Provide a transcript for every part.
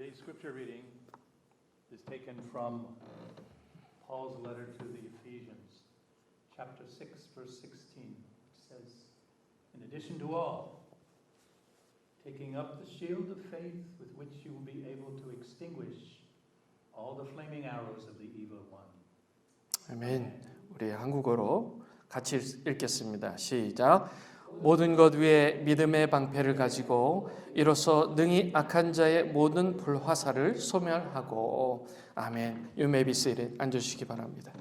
Today's scripture reading is taken from Paul's letter to the Ephesians, chapter 6, verse 16. It says, "In addition to all, taking up the shield of faith with which you will be able to extinguish all the flaming arrows of the evil one." 아멘. 우리 한국어로 같이 읽겠습니다. 시작. 모든 것 위에 믿음의 방패를 가지고 이로써 능히 악한 자의 모든 불화살을 소멸하고. 아멘. You may be seated. 앉으시기 바랍니다.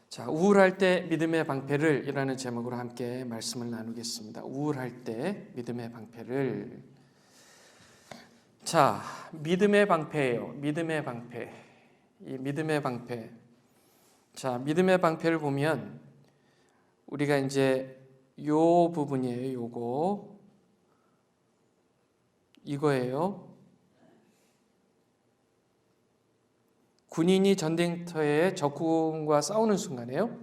자, 우울할 때 믿음의 방패를 이라는 제목으로 함께 말씀을 나누겠습니다. 우울할 때 믿음의 방패를. 자, 믿음의 방패예요. 믿음의 방패. 이 믿음의 방패. 자, 믿음의 방패를 보면 우리가 이제 요 부분이에요. 요거. 이거예요. 군인이 전쟁터에 적군과 싸우는 순간에요.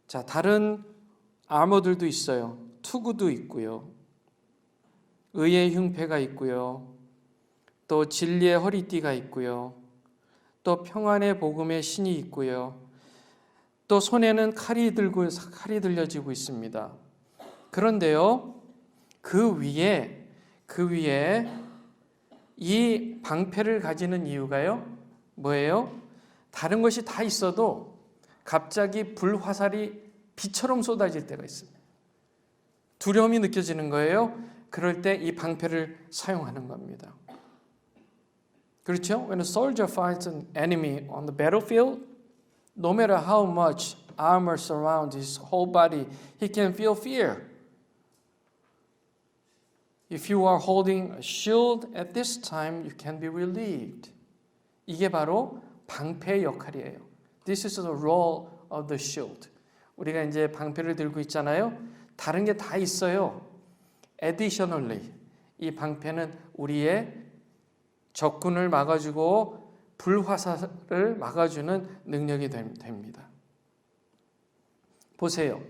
자, 다른 아머들도 있어요. 투구도 있고요. 의의 흉패가 있고요. 또 진리의 허리띠가 있고요. 또 평안의 복음의 신이 있고요. 또 손에는 칼이 들려지고 있습니다. 그런데요, 그 위에 이 방패를 가지는 이유가요, 뭐예요? 다른 것이 다 있어도 갑자기 불화살이 비처럼 쏟아질 때가 있습니다. 두려움이 느껴지는 거예요. 그럴 때 이 방패를 사용하는 겁니다. 그렇죠? When a soldier fights an enemy on the battlefield, no matter how much armor surrounds his whole body, he can feel fear. If you are holding a shield at this time, you can be relieved. 이게 바로 방패의 역할이에요. This is the role of the shield. 우리가 이제 방패를 들고 있잖아요. 다른 게 다 있어요. Additionally, 이 방패는 우리의 적군을 막아주고 불화살을 막아주는 능력이 됩니다. 보세요.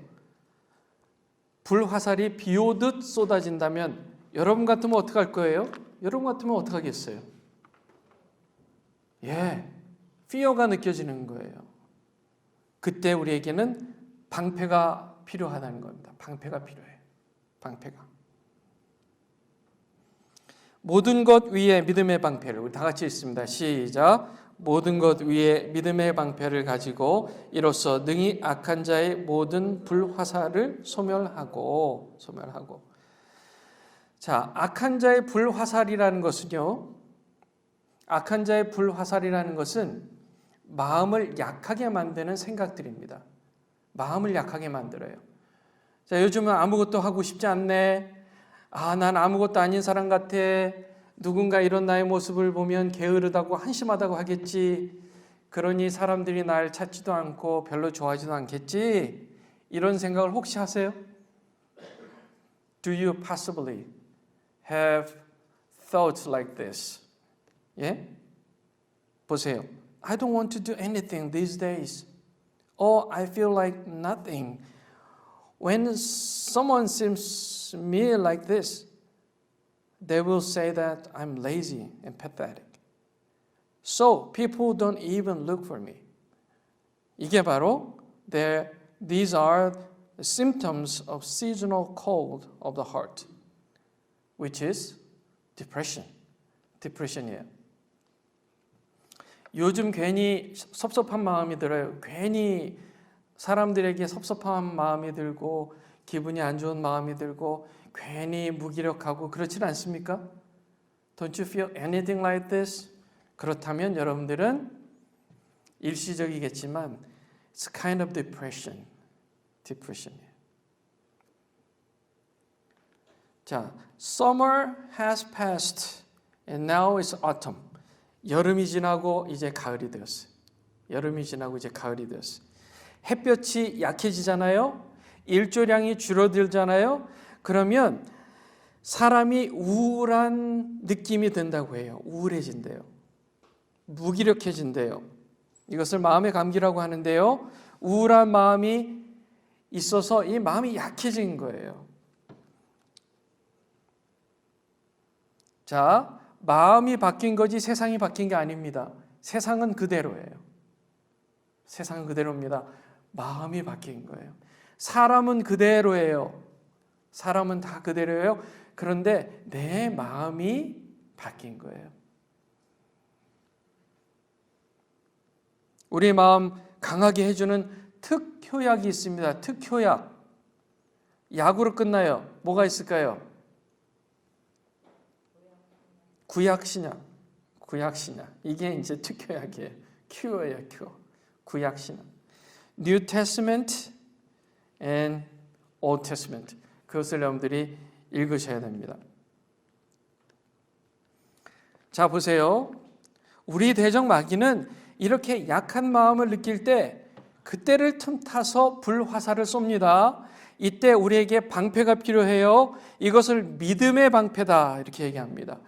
불화살이 비 오듯 쏟아진다면 여러분 같으면 어떡할 거예요? 여러분 같으면 어떡하겠어요? fear가 느껴지는 거예요. 그때 우리에게는 방패가 필요하다는 겁니다. 방패가 필요해요. 방패가. 모든 것 위에 믿음의 방패를, 우리 다 같이 읽습니다. 시작. 모든 것 위에 믿음의 방패를 가지고 이로써 능히 악한 자의 모든 불화살을 소멸하고. 자, 악한 자의 불화살이라는 것은요, 악한 자의 불화살이라는 것은 마음을 약하게 만드는 생각들입니다. 마음을 약하게 만들어요. 자, 요즘은 아무것도 하고 싶지 않네. 난 아무것도 아닌 사람 같아. 누군가 이런 나의 모습을 보면 게으르다고 한심하다고 하겠지. 그러니 사람들이 날 찾지도 않고 별로 좋아하지도 않겠지. 이런 생각을 혹시 하세요? Do you possibly have thoughts like this? 보세요. I don't want to do anything these days. I feel like nothing. When someone sees me like this, they will say that I'm lazy and pathetic. So people don't even look for me. 이게 바로 these are the symptoms of seasonal cold of the heart, which is depression이에요. 요즘 괜히 섭섭한 마음이 들어요. 괜히 사람들에게 섭섭한 마음이 들고 기분이 안 좋은 마음이 들고 괜히 무기력하고 그렇진 않습니까? Don't you feel anything like this? 그렇다면 여러분들은 일시적이겠지만 it's kind of depression이에요. 자, summer has passed and now it's autumn. 여름이 지나고 이제 가을이 되었어요. 햇볕이 약해지잖아요. 일조량이 줄어들잖아요. 그러면 사람이 우울한 느낌이 든다고 해요. 우울해진대요. 무기력해진대요. 이것을 마음의 감기라고 하는데요. 우울한 마음이 있어서 이 마음이 약해진 거예요. 자, 마음이 바뀐 거지 세상이 바뀐 게 아닙니다. 세상은 그대로예요. 세상은 그대로입니다. 마음이 바뀐 거예요. 사람은 그대로예요. 사람은 다 그대로예요. 그런데 내 마음이 바뀐 거예요. 우리 마음 강하게 해주는 특효약이 있습니다. 특효약. 약으로 끝나요. 뭐가 있을까요? 구약신약. 구약신약. 이게 이제 특효약이에요. 큐어예요, 큐어. 구약신약. New Testament and Old Testament. 그것을 여러분들이 읽으셔야 됩니다. 자, 보세요. 우리 대적마귀는 이렇게 약한 마음을 느낄 때 그때를 틈타서 불화살을 쏩니다. 이때 우리에게 방패가 필요해요. 이것을 믿음의 방패다 이렇게 얘기합니다.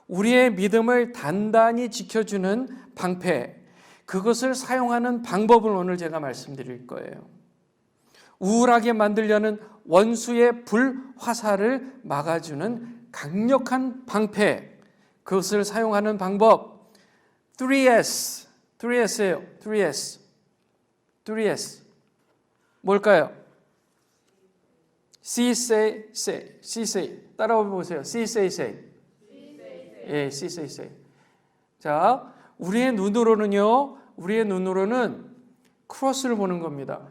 우리의 믿음을 단단히 지켜주는 방패, 그것을 사용하는 방법을 오늘 제가 말씀드릴 거예요. 우울하게 만들려는 원수의 불화살을 막아주는 강력한 방패, 그것을 사용하는 방법 3S예요. 3S 뭘까요? See, say, say. See, say. 따라와 보세요. See, say, say. 예, see, say, say. 자, 우리의 눈으로는 크로스를 보는 겁니다.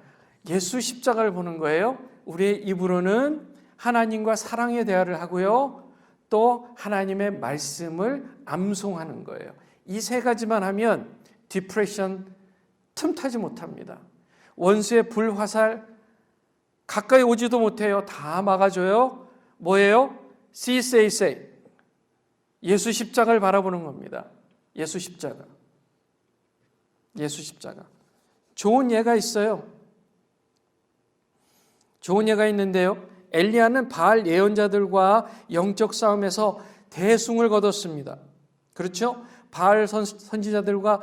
예수 십자가를 보는 거예요. 우리의 입으로는 하나님과 사랑의 대화를 하고요. 또 하나님의 말씀을 암송하는 거예요. 이 세 가지만 하면 디프레션 틈타지 못합니다. 원수의 불화살 가까이 오지도 못해요. 다 막아줘요. 뭐예요? See, say, say. 예수 십자가를 바라보는 겁니다. 예수 십자가. 예수 십자가. 좋은 예가 있어요. 좋은 예가 있는데요. 엘리야는 바알 예언자들과 영적 싸움에서 대승을 거뒀습니다. 그렇죠? 바알 선지자들과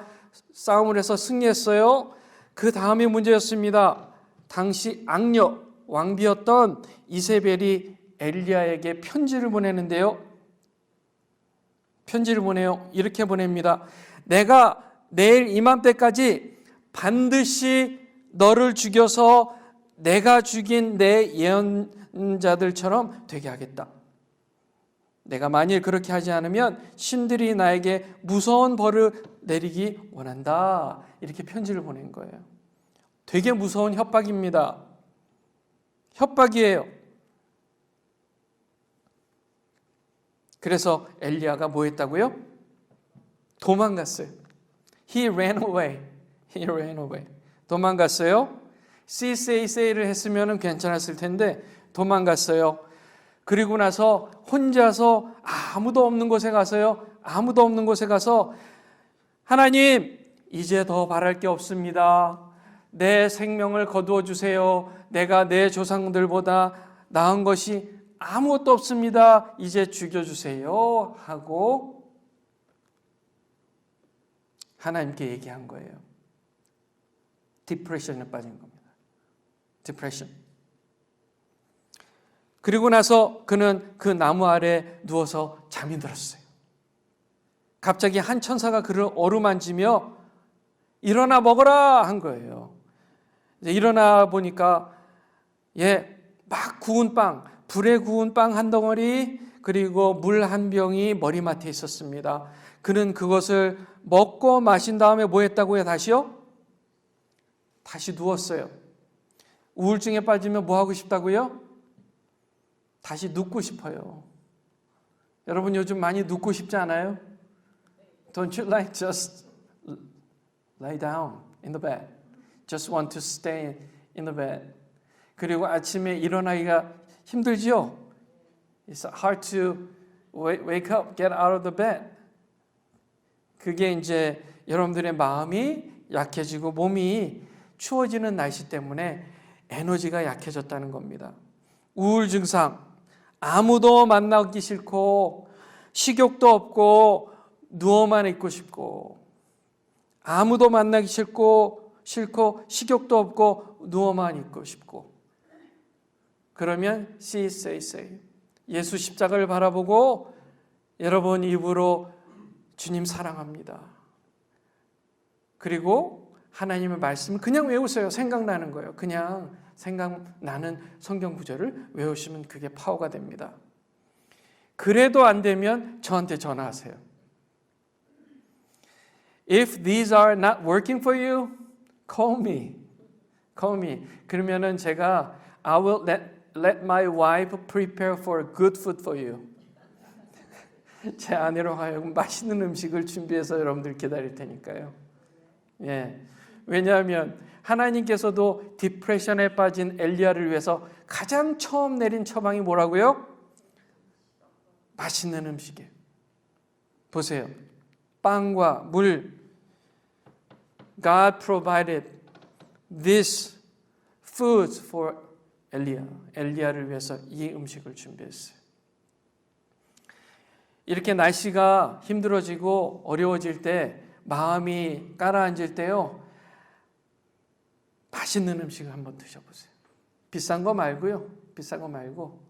싸움을 해서 승리했어요. 그 다음이 문제였습니다. 당시 악녀 왕비였던 이세벨이 엘리야에게 편지를 보내는데요. 편지를 보내요. 이렇게 보냅니다. 내가 내일 이맘때까지 반드시 너를 죽여서 내가 죽인 내 예언자들처럼 되게 하겠다. 내가 만일 그렇게 하지 않으면 신들이 나에게 무서운 벌을 내리기 원한다. 이렇게 편지를 보낸 거예요. 되게 무서운 협박입니다. 협박이에요. 그래서 엘리야가 뭐 했다고요? 도망갔어요. He ran away. 도망갔어요. See, say, say를 했으면 괜찮았을 텐데 도망갔어요. 그리고 나서 혼자서 아무도 없는 곳에 가서 하나님, 이제 더 바랄 게 없습니다. 내 생명을 거두어 주세요. 내가 내 조상들보다 나은 것이 아무것도 없습니다. 이제 죽여주세요. 하고 하나님께 얘기한 거예요. 디프레션에 빠진 겁니다. 디프레션. 그리고 나서 그는 그 나무 아래 누워서 잠이 들었어요. 갑자기 한 천사가 그를 어루만지며 일어나 먹어라 한 거예요. 이제 일어나 보니까 막 구운 빵, 불에 구운 빵 한 덩어리 그리고 물 한 병이 머리맡에 있었습니다. 그는 그것을 먹고 마신 다음에 뭐 했다고요? 다시요? 다시 누웠어요. 우울증에 빠지면 뭐 하고 싶다고요? 다시 눕고 싶어요. 여러분 요즘 많이 눕고 싶지 않아요? Don't you like just lay down in the bed? Just want to stay in the bed. 그리고 아침에 일어나기가 힘들죠? It's hard to wake up, get out of the bed. 그게 이제 여러분들의 마음이 약해지고 몸이 추워지는 날씨 때문에 에너지가 약해졌다는 겁니다. 우울 증상, 아무도 만나기 싫고 식욕도 없고 누워만 있고 싶고 아무도 만나기 싫고 식욕도 없고 누워만 있고 싶고 그러면 see, say, say. 예수 십자가를 바라보고 여러분 입으로 주님 사랑합니다. 그리고 하나님의 말씀을 그냥 외우세요. 생각나는 거예요. 그냥 생각나는 성경 구절을 외우시면 그게 파워가 됩니다. 그래도 안 되면 저한테 전화하세요. If these are not working for you, call me. Call me. 그러면은 제가 I will let my wife prepare for good food for you. 제 아내로 하여금 맛있는 음식을 준비해서 여러분들 기다릴 테니까요. 예. 왜냐하면 하나님께서도 디프레션에 빠진 엘리야를 위해서 가장 처음 내린 처방이 뭐라고요? 맛있는 음식이에요. 보세요. 빵과 물. God provided this food for 엘리야를 위해서 이 음식을 준비했어요. 이렇게 날씨가 힘들어지고 어려워질 때 마음이 가라앉을 때요. 맛있는 음식을 한번 드셔보세요. 비싼 거 말고요. 비싼 거 말고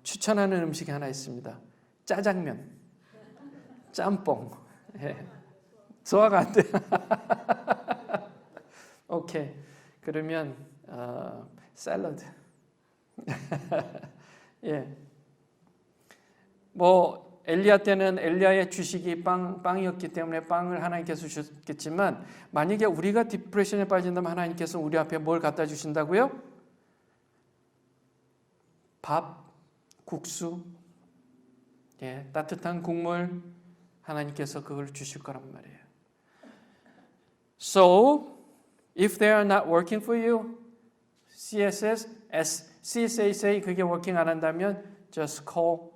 추천하는 음식이 하나 있습니다. 짜장면, 짬뽕. 예. 소화가 안 돼. 오케이. 그러면 샐러드. 예. 뭐 엘리야 때는 엘리야의 주식이 빵이었기 때문에 빵을 하나님께서 주셨겠지만 만약에 우리가 디프레션에 빠진다면 하나님께서 우리 앞에 뭘 갖다 주신다고요? 밥, 국수, 예, 따뜻한 국물 하나님께서 그걸 주실 거란 말이에요. So, if they are not working for you, CSA 그게 working 안 한다면 just call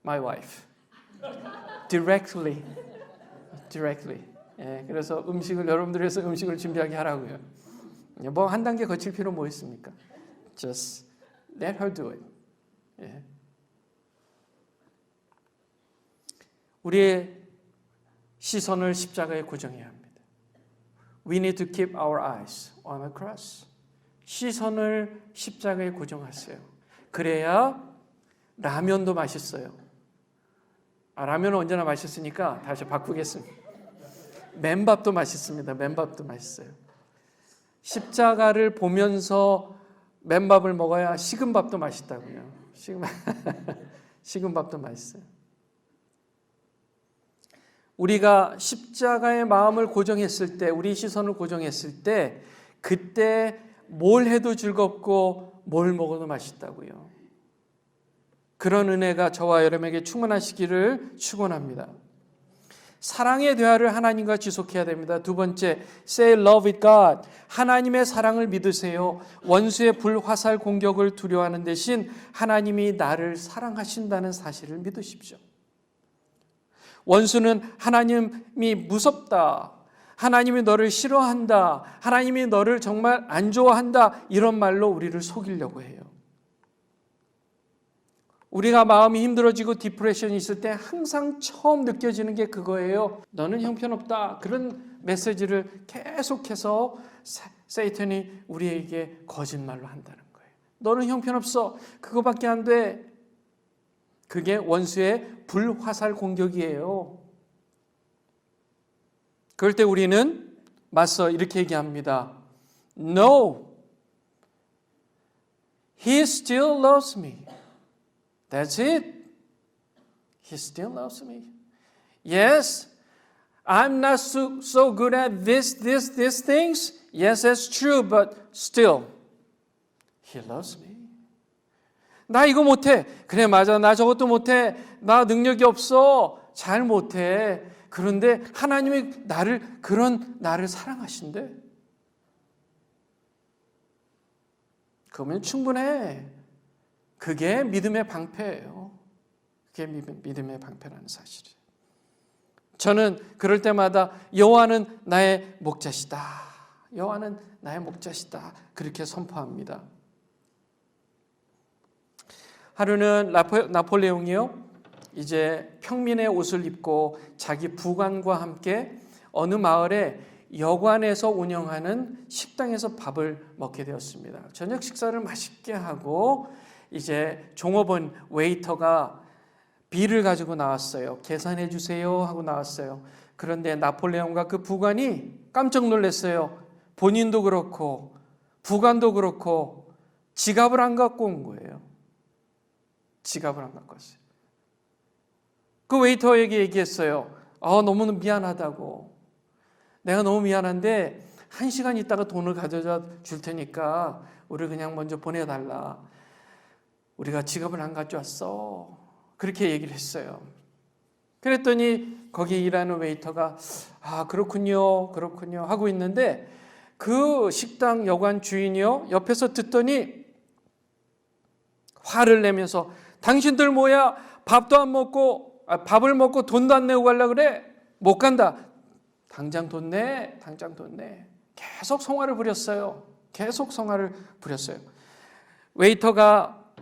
my wife. Directly. 예, 그래서 여러분들 위해서 음식을 준비하게 하라고요. 뭐 한 단계 거칠 필요 뭐 있습니까? Just let her do it. 예. 우리의 시선을 십자가에 고정해야 합니다. We need to keep our eyes on the cross. 시선을 십자가에 고정하세요. 그래야 라면도 맛있어요. 라면은 언제나 맛있으니까 다시 바꾸겠습니다. 맨밥도 맛있습니다. 맨밥도 맛있어요. 십자가를 보면서 맨밥을 먹어야 식은 밥도 맛있다고요. 식은 밥도 맛있어요. 우리가 십자가의 마음을 고정했을 때, 우리 시선을 고정했을 때, 그때 뭘 해도 즐겁고 뭘 먹어도 맛있다고요. 그런 은혜가 저와 여러분에게 충만하시기를 축원합니다. 사랑의 대화를 하나님과 지속해야 됩니다. 두 번째, say love with God. 하나님의 사랑을 믿으세요. 원수의 불화살 공격을 두려워하는 대신 하나님이 나를 사랑하신다는 사실을 믿으십시오. 원수는 하나님이 무섭다, 하나님이 너를 싫어한다, 하나님이 너를 정말 안 좋아한다, 이런 말로 우리를 속이려고 해요. 우리가 마음이 힘들어지고 디프레션이 있을 때 항상 처음 느껴지는 게 그거예요. 너는 형편없다. 그런 메시지를 계속해서 세이탄이 우리에게 거짓말로 한다는 거예요. 너는 형편없어. 그거밖에 안 돼. 그게 원수의 불화살 공격이에요. 그럴 때 우리는 맞서 이렇게 얘기합니다. No, he still loves me. That's it. He still loves me. Yes, I'm not so good at these things. Yes, that's true, but still, he loves me. 나 이거 못해. 그래, 맞아. 나 저것도 못해. 나 능력이 없어. 잘 못해. 그런데 하나님이 나를 사랑하신대. 그러면 충분해. 그게 믿음의 방패예요. 그게 믿음의 방패라는 사실이에요. 저는 그럴 때마다 여호와는 나의 목자시다. 여호와는 나의 목자시다. 그렇게 선포합니다. 하루는 나폴레옹이요, 이제 평민의 옷을 입고 자기 부관과 함께 어느 마을에 여관에서 운영하는 식당에서 밥을 먹게 되었습니다. 저녁 식사를 맛있게 하고 이제 종업원 웨이터가 비를 가지고 나왔어요. 계산해 주세요 하고 나왔어요. 그런데 나폴레옹과 그 부관이 깜짝 놀랐어요. 본인도 그렇고 부관도 그렇고 지갑을 안 갖고 온 거예요. 지갑을 안 갖고 왔어요. 그 웨이터에게 얘기했어요. 너무 미안하다고. 내가 너무 미안한데 1시간 있다가 돈을 가져다 줄 테니까 우리 그냥 먼저 보내달라. 우리가 지갑을 안 가져왔어. 그렇게 얘기를 했어요. 그랬더니 거기 일하는 웨이터가 그렇군요 하고 있는데 그 식당 여관 주인이요 옆에서 듣더니 화를 내면서 당신들 뭐야? 밥을 먹고 돈도 안 내고 가려고 그래? 못 간다. 당장 돈 내. 계속 성화를 부렸어요. 웨이터가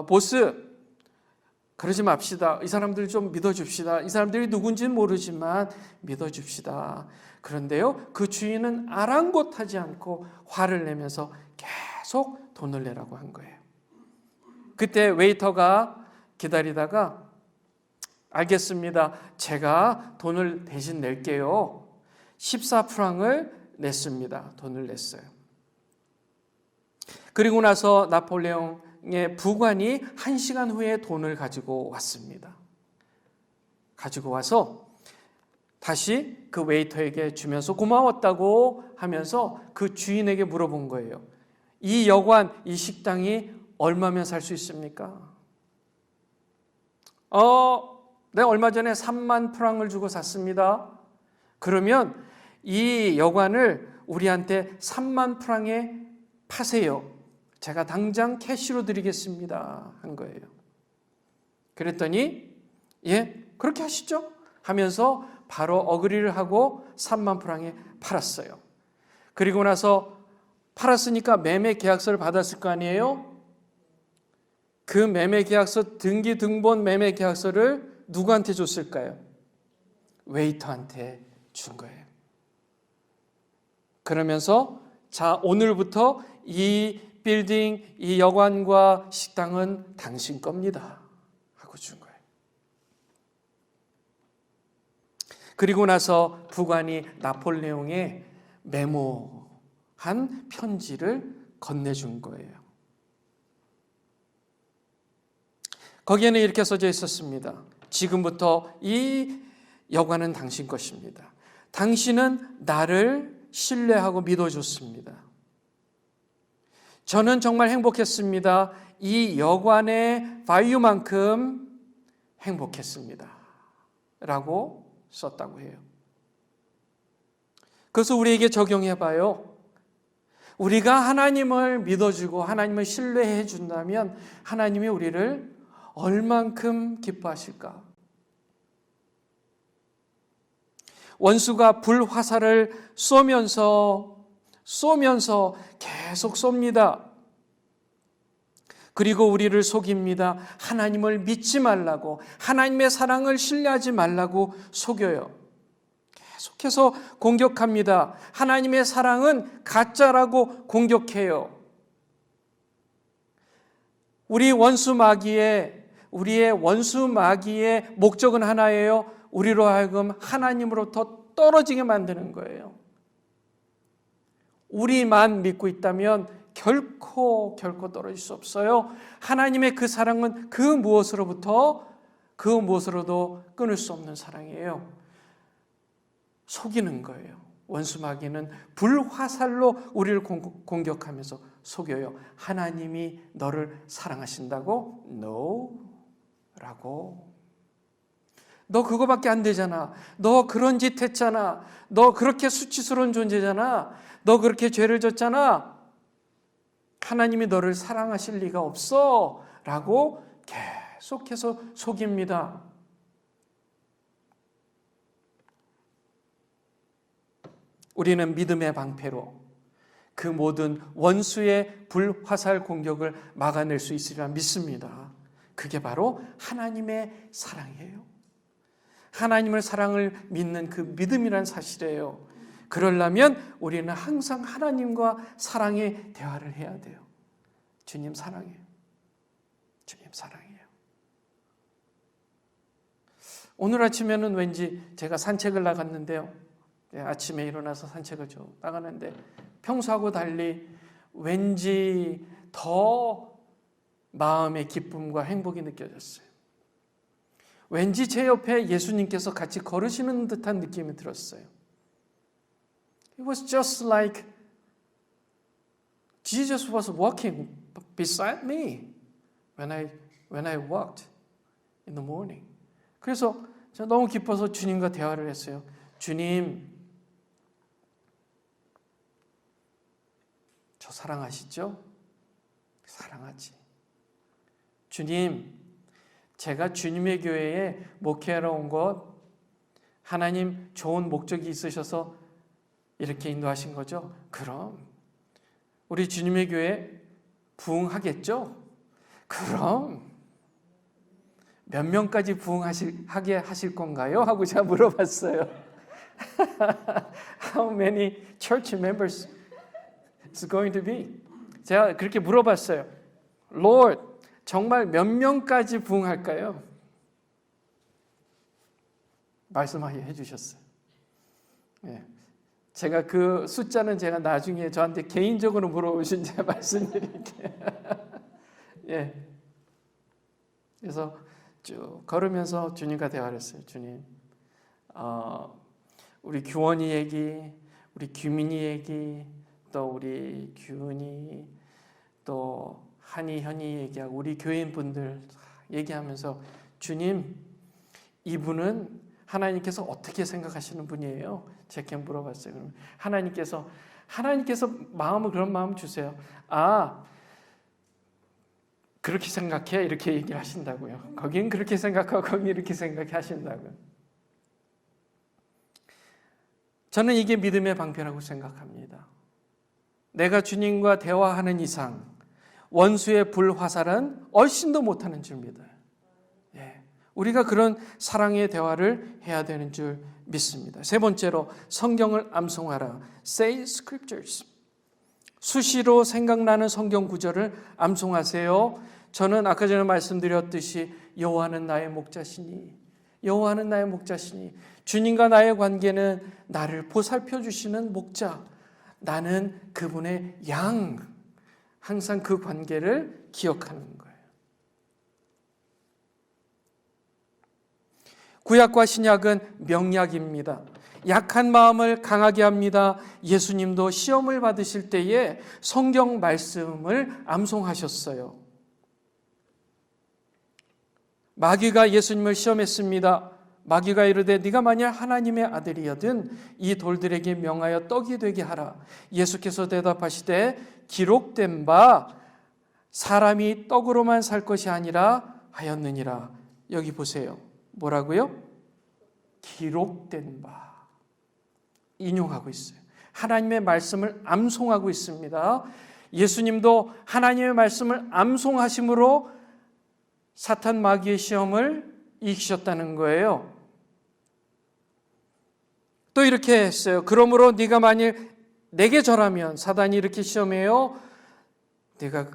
보스 그러지 맙시다. 이 사람들 좀 믿어줍시다. 이 사람들이 누군지는 모르지만 믿어줍시다. 그런데요, 그 주인은 아랑곳하지 않고 화를 내면서 계속 돈을 내라고 한 거예요. 그때 웨이터가 기다리다가 알겠습니다. 제가 돈을 대신 낼게요. 14프랑을 냈습니다. 돈을 냈어요. 그리고 나서 나폴레옹의 부관이 1시간 후에 돈을 가지고 왔습니다. 가지고 와서 다시 그 웨이터에게 주면서 고마웠다고 하면서 그 주인에게 물어본 거예요. 이 여관, 이 식당이 얼마면 살 수 있습니까? 내가 얼마 전에 3만 프랑을 주고 샀습니다. 그러면 이 여관을 우리한테 3만 프랑에 파세요. 제가 당장 캐시로 드리겠습니다. 한 거예요. 그랬더니 그렇게 하시죠? 하면서 바로 어그리를 하고 3만 프랑에 팔았어요. 그리고 나서 팔았으니까 매매 계약서를 받았을 거 아니에요? 그 매매 계약서, 등기 등본 매매 계약서를 누구한테 줬을까요? 웨이터한테 준 거예요. 그러면서 자, 오늘부터 이 빌딩, 이 여관과 식당은 당신 겁니다. 하고 준 거예요. 그리고 나서 부관이 나폴레옹에 메모한 편지를 건네준 거예요. 거기에는 이렇게 써져 있었습니다. 지금부터 이 여관은 당신 것입니다. 당신은 나를 신뢰하고 믿어줬습니다. 저는 정말 행복했습니다. 이 여관의 바이유만큼 행복했습니다. 라고 썼다고 해요. 그래서 우리에게 적용해봐요. 우리가 하나님을 믿어주고 하나님을 신뢰해 준다면 하나님이 우리를 얼만큼 기뻐하실까? 원수가 불화살을 쏘면서 계속 쏩니다. 그리고 우리를 속입니다. 하나님을 믿지 말라고, 하나님의 사랑을 신뢰하지 말라고 속여요. 계속해서 공격합니다. 하나님의 사랑은 가짜라고 공격해요. 우리의 원수 마귀의 목적은 하나예요. 우리로 하여금 하나님으로부터 떨어지게 만드는 거예요. 우리만 믿고 있다면 결코 떨어질 수 없어요. 하나님의 그 사랑은 그 무엇으로도 끊을 수 없는 사랑이에요. 속이는 거예요. 원수 마귀는 불화살로 우리를 공격하면서 속여요. 하나님이 너를 사랑하신다고? No. 라고. 너 그거밖에 안 되잖아. 너 그런 짓 했잖아. 너 그렇게 수치스러운 존재잖아. 너 그렇게 죄를 졌잖아. 하나님이 너를 사랑하실 리가 없어. 라고 계속해서 속입니다. 우리는 믿음의 방패로 그 모든 원수의 불화살 공격을 막아낼 수 있으리라 믿습니다. 그게 바로 하나님의 사랑이에요. 하나님의 사랑을 믿는 그 믿음이란 사실이에요. 그러려면 우리는 항상 하나님과 사랑의 대화를 해야 돼요. 주님 사랑해요. 주님 사랑해요. 오늘 아침에는 왠지 제가 산책을 나갔는데요. 아침에 일어나서 산책을 좀 나가는데 평소하고 달리 왠지 더 마음의 기쁨과 행복이 느껴졌어요. 왠지 제 옆에 예수님께서 같이 걸으시는 듯한 느낌이 들었어요. It was just like Jesus was walking beside me when I walked in the morning. 그래서 제가 너무 기뻐서 주님과 대화를 했어요. 주님, 저 사랑하시죠? 사랑하지. 주님, 제가 주님의 교회에 목회하러 온 것 하나님 좋은 목적이 있으셔서 이렇게 인도하신 거죠? 그럼 우리 주님의 교회 부흥하겠죠? 그럼 몇 명까지 부흥하게 하실 건가요? 하고 제가 물어봤어요. How many church members is going to be? 제가 그렇게 물어봤어요. Lord, 정말 몇 명까지 부흥할까요? 말씀해 주셨어요. 예. 제가 그 숫자는 제가 나중에 저한테 개인적으로 물어보신 제가 말씀드릴게요. 예. 그래서 쭉 걸으면서 주님과 대화를 했어요. 주님, 우리 규원이 얘기, 우리 규민이 얘기, 또 우리 규은이, 또 한이, 현이 얘기하고 우리 교인분들 얘기하면서 주님, 이분은 하나님께서 어떻게 생각하시는 분이에요? 제가 물어봤어요. 그러면 하나님께서 마음을 그런 마음 주세요. 아, 그렇게 생각해? 이렇게 얘기를 하신다고요. 거긴 그렇게 생각하고 거긴 이렇게 생각하신다고요. 저는 이게 믿음의 방편이라고 생각합니다. 내가 주님과 대화하는 이상 원수의 불화살은 얼씬도 못하는 줄 믿어요. 예, 우리가 그런 사랑의 대화를 해야 되는 줄 믿습니다. 세 번째로 성경을 암송하라. Say scriptures. 수시로 생각나는 성경 구절을 암송하세요. 저는 아까 전에 말씀드렸듯이 여호와는 나의 목자시니, 여호와는 나의 목자시니, 주님과 나의 관계는 나를 보살펴 주시는 목자, 나는 그분의 양, 항상 그 관계를 기억하는 거예요. 구약과 신약은 명약입니다. 약한 마음을 강하게 합니다. 예수님도 시험을 받으실 때에 성경 말씀을 암송하셨어요. 마귀가 예수님을 시험했습니다. 마귀가 이르되 네가 만약 하나님의 아들이여든 이 돌들에게 명하여 떡이 되게 하라. 예수께서 대답하시되 기록된 바 사람이 떡으로만 살 것이 아니라 하였느니라. 여기 보세요. 뭐라고요? 기록된 바. 인용하고 있어요. 하나님의 말씀을 암송하고 있습니다. 예수님도 하나님의 말씀을 암송하심으로 사탄 마귀의 시험을 이기셨다는 거예요. 또 이렇게 했어요. 그러므로 네가 만일 내게 절하면, 사단이 이렇게 시험해요. 네가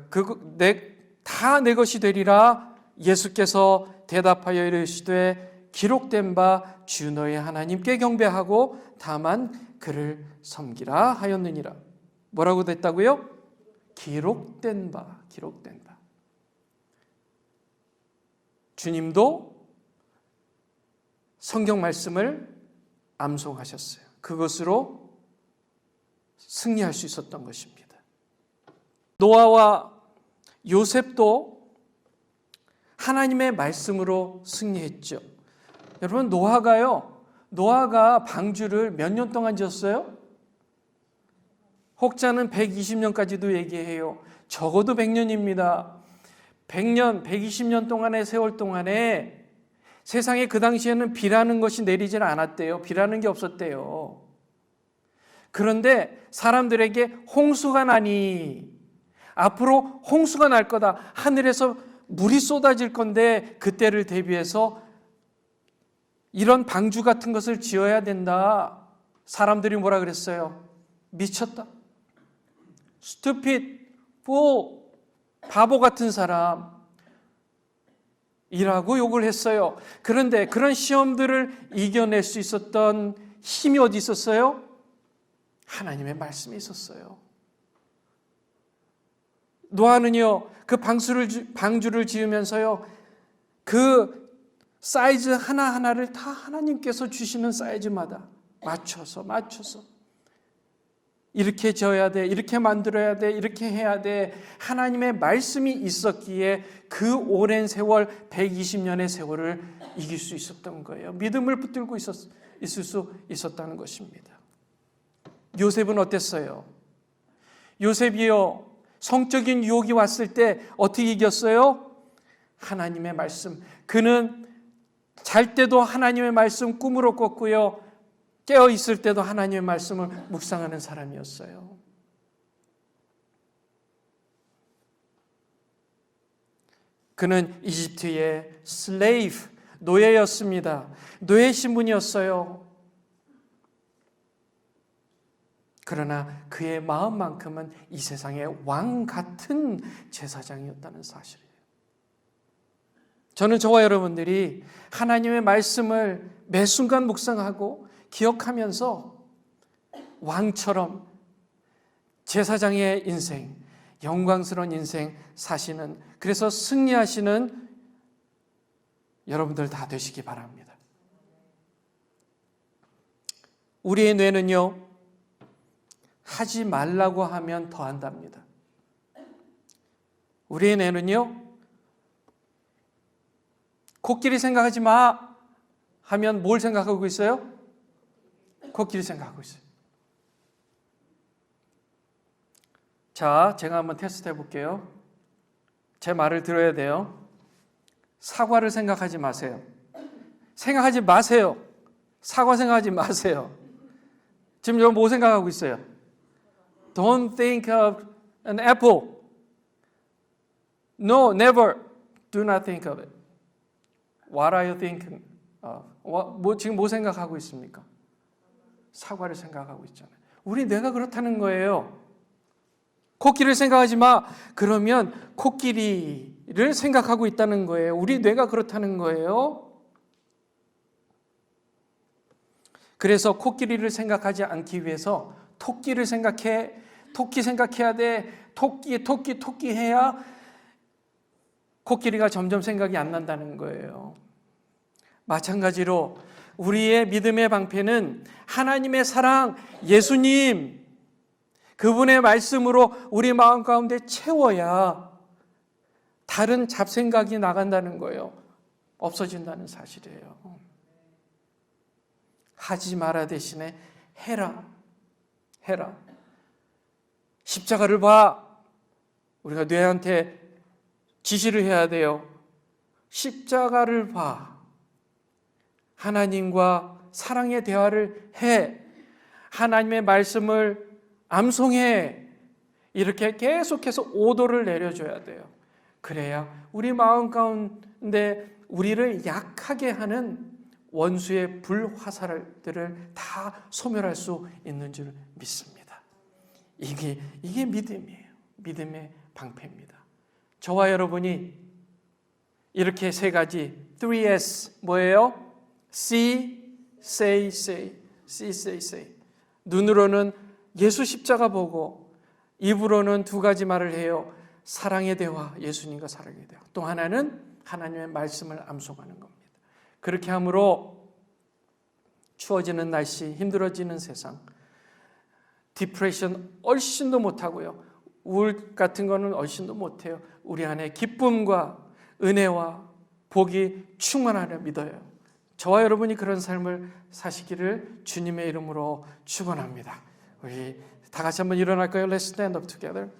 다 내 것이 되리라. 예수께서 대답하여 이르시되 기록된 바 주 너의 하나님께 경배하고 다만 그를 섬기라 하였느니라. 뭐라고 됐다고요? 기록된 바. 주님도 성경 말씀을 암송하셨어요. 그것으로 승리할 수 있었던 것입니다. 노아와 요셉도 하나님의 말씀으로 승리했죠. 여러분, 노아가 방주를 몇 년 동안 지었어요? 혹자는 120년까지도 얘기해요. 적어도 100년입니다. 100년, 120년 동안의 세월 동안에 세상에 그 당시에는 비라는 것이 내리질 않았대요. 비라는 게 없었대요. 그런데 사람들에게 홍수가 나니, 앞으로 홍수가 날 거다. 하늘에서 물이 쏟아질 건데 그때를 대비해서 이런 방주 같은 것을 지어야 된다. 사람들이 뭐라 그랬어요? 미쳤다. stupid, fool, 바보 같은 사람. 이라고 욕을 했어요. 그런데 그런 시험들을 이겨낼 수 있었던 힘이 어디 있었어요? 하나님의 말씀이 있었어요. 노아는요, 그 방주를 지으면서요, 그 사이즈 하나하나를 다 하나님께서 주시는 사이즈마다 맞춰서 이렇게 지어야 돼, 이렇게 만들어야 돼, 이렇게 해야 돼. 하나님의 말씀이 있었기에 그 오랜 세월, 120년의 세월을 이길 수 있었던 거예요. 믿음을 붙들고 있을 수 있었다는 것입니다. 요셉은 어땠어요? 요셉이요, 성적인 유혹이 왔을 때 어떻게 이겼어요? 하나님의 말씀. 그는 잘 때도 하나님의 말씀 꿈으로 꿨고요, 깨어 있을 때도 하나님의 말씀을 묵상하는 사람이었어요. 그는 이집트의 슬레이브, 노예였습니다. 노예 신분이었어요. 그러나 그의 마음만큼은 이 세상의 왕 같은 제사장이었다는 사실이에요. 저는 저와 여러분들이 하나님의 말씀을 매 순간 묵상하고 기억하면서 왕처럼 제사장의 인생, 영광스러운 인생 사시는, 그래서 승리하시는 여러분들 다 되시기 바랍니다. 우리의 뇌는요, 하지 말라고 하면 더 한답니다. 우리의 뇌는요, 코끼리 생각하지 마 하면 뭘 생각하고 있어요? 코끼리 생각하고 있어요. 자, 제가 한번 테스트 해볼게요. 제 말을 들어야 돼요. 사과를 생각하지 마세요. 생각하지 마세요. 사과 생각하지 마세요. 지금 여러분 뭐 생각하고 있어요? Don't think of an apple. No, never. Do not think of it. What are you thinking of? 지금 뭐 생각하고 있습니까? 사과를 생각하고 있잖아요. 우리 뇌가 그렇다는 거예요. 코끼리를 생각하지 마. 그러면 코끼리를 생각하고 있다는 거예요. 우리 뇌가 그렇다는 거예요. 그래서 코끼리를 생각하지 않기 위해서 토끼를 생각해. 토끼 생각해야 돼. 토끼 해야 코끼리가 점점 생각이 안 난다는 거예요. 마찬가지로 우리의 믿음의 방패는 하나님의 사랑, 예수님, 그분의 말씀으로 우리 마음 가운데 채워야 다른 잡생각이 나간다는 거예요. 없어진다는 사실이에요. 하지 마라 대신에 해라. 십자가를 봐. 우리가 뇌한테 지시를 해야 돼요. 십자가를 봐. 하나님과 사랑의 대화를 해. 하나님의 말씀을 암송해. 이렇게 계속해서 오도를 내려줘야 돼요. 그래야 우리 마음 가운데 우리를 약하게 하는 원수의 불화살들을 다 소멸할 수 있는 줄 믿습니다. 이게 믿음이에요. 믿음의 방패입니다. 저와 여러분이 이렇게 세 가지 3S 뭐예요? See, say. See, say. 눈으로는 예수 십자가 보고 입으로는 두 가지 말을 해요. 사랑의 대화, 예수님과 사랑의 대화. 또 하나는 하나님의 말씀을 암송하는 겁니다. 그렇게 함으로 추워지는 날씨, 힘들어지는 세상, 디프레션 얼씬도 못하고요. 우울 같은 거는 얼씬도 못해요. 우리 안에 기쁨과 은혜와 복이 충만하려 믿어요. 저와 여러분이 그런 삶을 사시기를 주님의 이름으로 축원합니다. 우리 다 같이 한번 일어날까요? Let's stand up together.